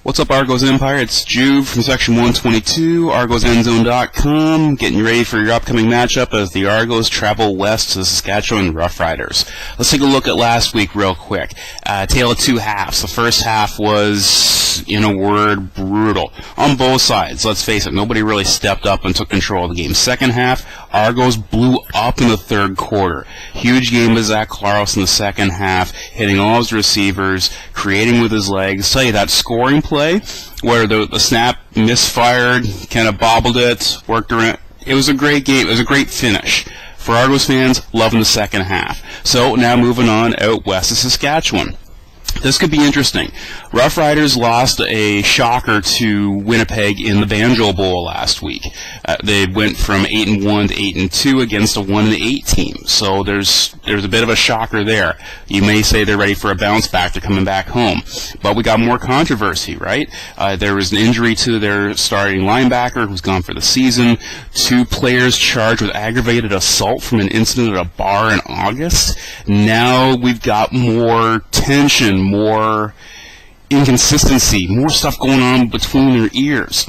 What's up, Argos Empire? It's Jube from Section 122, ArgosEndzone.com, getting you ready for your upcoming matchup as the Argos travel west to the Saskatchewan Roughriders. Let's take a look at last week real quick. Tale of two halves. The first half was, in a word, brutal. On both sides, let's face it, nobody really stepped up and took control of the game. Second half, Argos blew up in the third quarter. Huge game by Zach Claros in the second half, hitting all his receivers, creating with his legs. Tell you, that scoring play where the snap misfired, kind of bobbled it, worked around. It was a great game. It was a great finish. For Argos fans, loving the second half. So now moving on out west to Saskatchewan. This could be interesting. Roughriders lost a shocker to Winnipeg in the Banjo Bowl last week. They went from 8-1 to 8-2 against a 1-8 team. So there's a bit of a shocker there. You may say they're ready for a bounce back. They're coming back home. But we got more controversy, right? There was an injury to their starting linebacker who's gone for the season. 2 players charged with aggravated assault from an incident at a bar in August. Now we've got more tension, more inconsistency, more stuff going on between their ears.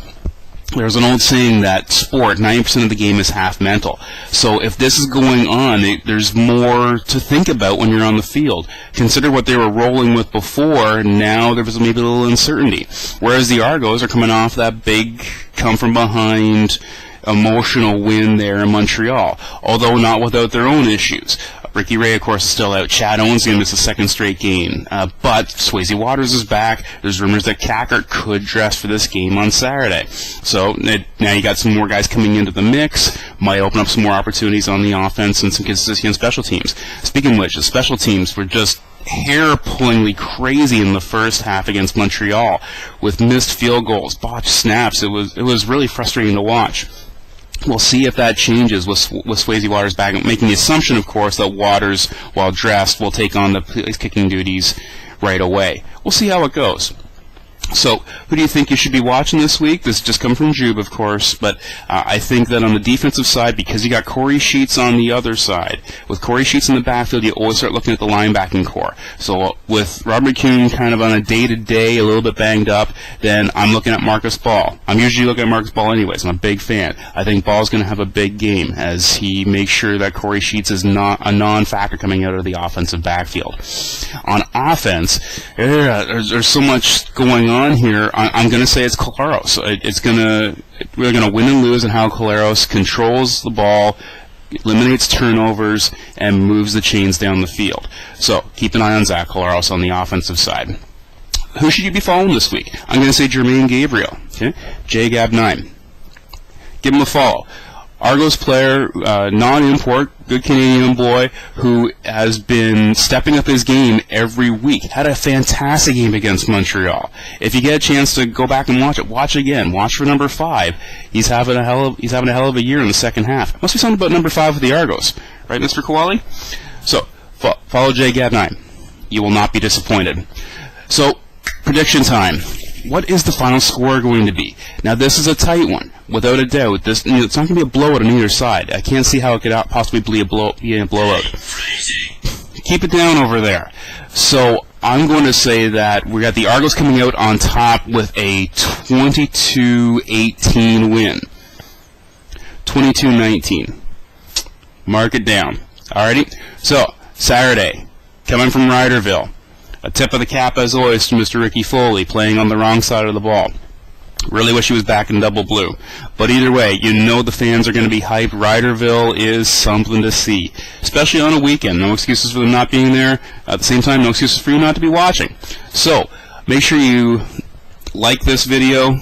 There's an old saying that sport, 90% of the game is half mental. So if this is going on, there's more to think about when you're on the field. Consider what they were rolling with before. Now there's maybe a little uncertainty. Whereas the Argos are coming off that big come-from-behind emotional win there in Montreal, although not without their own issues. Ricky Ray, of course, is still out. Chad Owens is going to miss a second straight game. But Swayze Waters is back. There's rumors that Cackert could dress for this game on Saturday. So now you got some more guys coming into the mix. Might open up some more opportunities on the offense and some consistency on special teams. Speaking of which, the special teams were just hair-pullingly crazy in the first half against Montreal with missed field goals, botched snaps. It was really frustrating to watch. We'll see if that changes with Swayze Waters back, making the assumption, of course, that Waters, while dressed, will take on the place-kicking duties right away. We'll see how it goes. So, who do you think you should be watching this week? This just come from Jube, of course, but I think that on the defensive side, because you got Corey Sheets on the other side, with Corey Sheets in the backfield, you always start looking at the linebacking core. So, with Robert Kuhn kind of on a day-to-day, a little bit banged up, then I'm looking at Marcus Ball. I'm usually looking at Marcus Ball anyways. I'm a big fan. I think Ball's going to have a big game as he makes sure that Corey Sheets is not a non-factor coming out of the offensive backfield. On offense, there's so much going on here. I'm going to say it's Claros. We're going to win and lose in how Claros controls the ball, eliminates turnovers, and moves the chains down the field. So keep an eye on Zach Claros on the offensive side. Who should you be following this week? I'm going to say Jermaine Gabriel. Okay, JGab9. Give him a follow. Argos player, non-import, good Canadian boy who has been stepping up his game every week. Had a fantastic game against Montreal. If you get a chance to go back and watch it, watch again. Watch for number 5. He's having a hell of a year in the second half. Must be something about number 5 with the Argos, right, Mr. Kowali? So follow JGab9. You will not be disappointed. So prediction time. What is the final score going to be? Now, this is a tight one, without a doubt. It's not going to be a blowout on either side. I can't see how it could possibly be a blowout. Keep it down over there. So I'm going to say that we got the Argos coming out on top with a 22-18 win. 22-19. Mark it down. Alrighty? So, Saturday, coming from Riderville. A tip of the cap, as always, to Mr. Ricky Foley, playing on the wrong side of the ball. Really wish he was back in double blue. But either way, you know the fans are going to be hyped. Riderville is something to see, especially on a weekend. No excuses for them not being there. At the same time, no excuses for you not to be watching. So, make sure you like this video.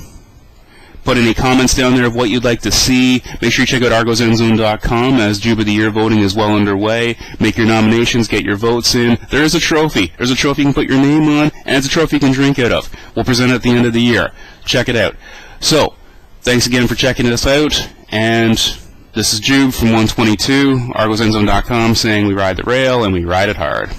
Put any comments down there of what you'd like to see. Make sure you check out ArgosEndzone.com as Jube of the Year voting is well underway. Make your nominations, get your votes in. There is a trophy. There's a trophy you can put your name on, and it's a trophy you can drink out of. We'll present it at the end of the year. Check it out. So, thanks again for checking us out, and this is Jube from 122, ArgosEndzone.com, saying we ride the rail and we ride it hard.